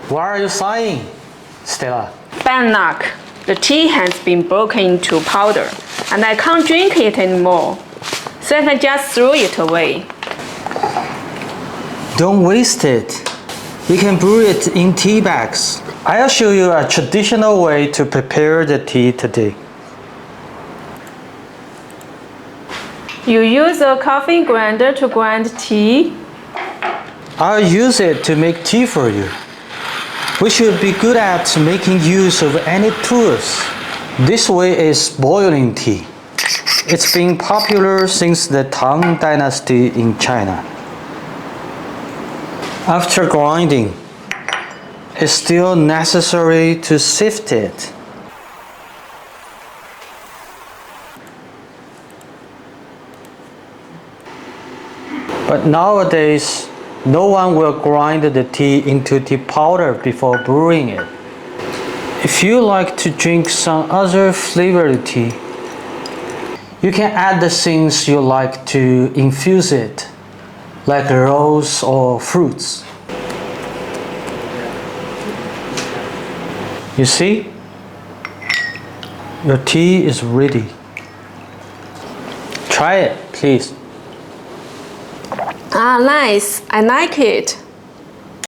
What are you sighing, Stella? Bad luck. The tea has been broken into powder, and I can't drink it anymore. So I just threw it away. Don't waste it. You can brew it in tea bags. I'll show you a traditional way to prepare the tea today. You use a coffee grinder to grind tea? I'll use it to make tea for you. We should be good at making use of any tools. This way is boiling tea. It's been popular since the Tang Dynasty in China. After grinding, it's still necessary to sift it. But nowadays, no one will grind the tea into tea powder before brewing it. If you like to drink some other flavored tea, you can add the things you like to infuse it, like rose or fruits. You see? Your tea is ready. Try it, please. Ah, nice. I like it.